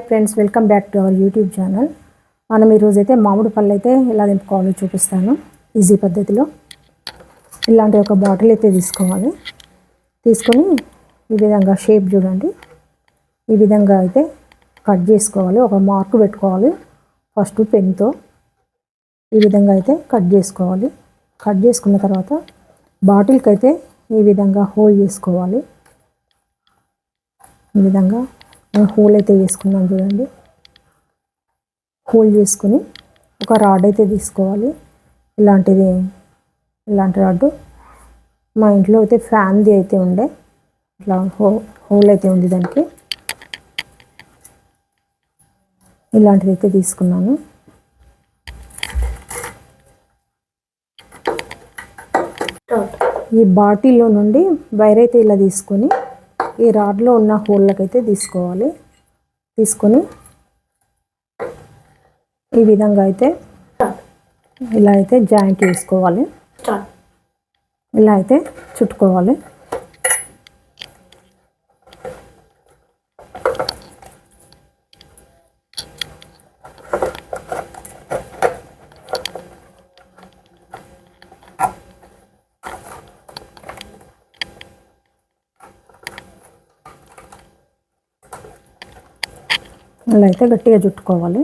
Friends, welcome back to our YouTube channel. మనం ఈరోజైతే మామిడి పళ్ళు అయితే ఎలా దింపుకోవాలో చూపిస్తాను ఈజీ పద్ధతిలో. ఇలాంటి ఒక బాటిల్ అయితే తీసుకోవాలి. తీసుకొని ఈ విధంగా షేప్ చూడండి, ఈ విధంగా అయితే కట్ చేసుకోవాలి. ఒక మార్క్ పెట్టుకోవాలి ఫస్ట్ పెన్తో. ఈ విధంగా అయితే కట్ చేసుకోవాలి. కట్ చేసుకున్న తర్వాత బాటిల్కి అయితే ఈ విధంగా హోల్ చేసుకోవాలి. ఈ విధంగా హోల్ అయితే వేసుకున్నాం చూడండి. హోల్ చేసుకుని ఒక రాడ్ అయితే తీసుకోవాలి. ఇలాంటి రాడ్ మా ఇంట్లో అయితే ఫ్యాన్ది అయితే ఉండే, ఇట్లా హోల్ అయితే ఉంది దానికి. ఇలాంటిది అయితే తీసుకున్నాను. ఈ బాటిల్లో నుండి వైర్ అయితే ఇలా తీసుకొని ఈ రాడ్లో ఉన్న హోళ్ళకైతే తీసుకోవాలి. తీసుకొని ఈ విధంగా అయితే ఇలా అయితే జాయింట్ వేసుకోవాలి. ఇలా అయితే చుట్టుకోవాలి. ఇలా అయితే గట్టిగా చుట్టుకోవాలి.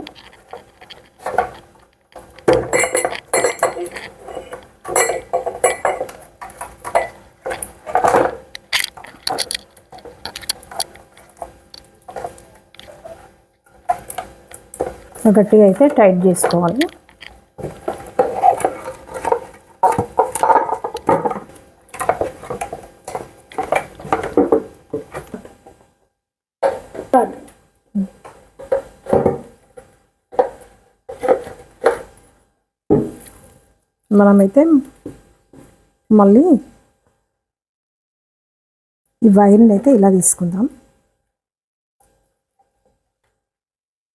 గట్టిగా అయితే టైట్ చేసుకోవాలి. మనమైతే మళ్ళీ ఈ వైర్ని అయితే ఇలా తీసుకుందాం.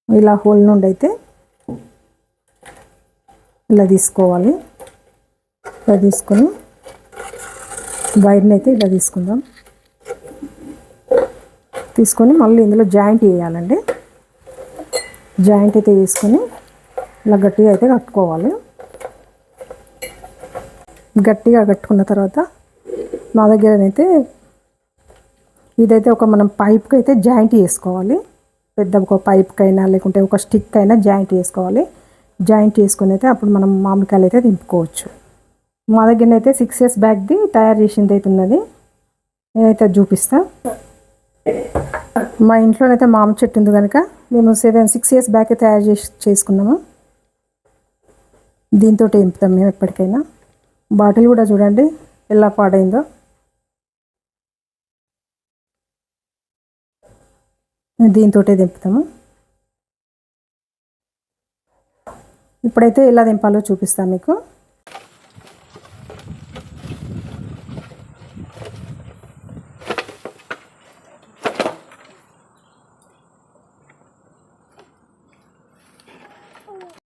ఇలా హోల్ నుండి అయితే ఇలా తీసుకోవాలి. ఇలా తీసుకొని వైర్ని అయితే ఇలా తీసుకుందాం. తీసుకొని మళ్ళీ ఇందులో జాయింట్ వేయాలండి. జాయింట్ అయితే వేసుకొని ఇలా గట్టిగా అయితే కట్టుకోవాలి. గట్టిగా కట్టుకున్న తర్వాత నా దగ్గరనైతే ఇదైతే ఒక మనం పైప్కి అయితే జాయింట్ చేసుకోవాలి. పెద్ద ఒక పైప్కైనా లేకుంటే ఒక స్టిక్ అయినా జాయింట్ చేసుకోవాలి. జాయింట్ చేసుకుని అయితే అప్పుడు మనం మామిడికాయలు అయితే దింపుకోవచ్చు. మా దగ్గర అయితే 6 years బ్యాక్ది తయారు చేసింది అయితే ఉన్నది. నేనైతే చూపిస్తా. మా ఇంట్లోనైతే మామిడి చెట్టు ఉంది కనుక మేము 6 years బ్యాక్ తయారు చేసుకున్నాము. దీంతో దింపుతాం మేము ఎప్పటికైనా. బాటిల్ కూడా చూడండి ఎలా పాడైందో. దీంతో దింపుతాము. ఇప్పుడైతే ఎలా దింపాలో చూపిస్తాను మీకు.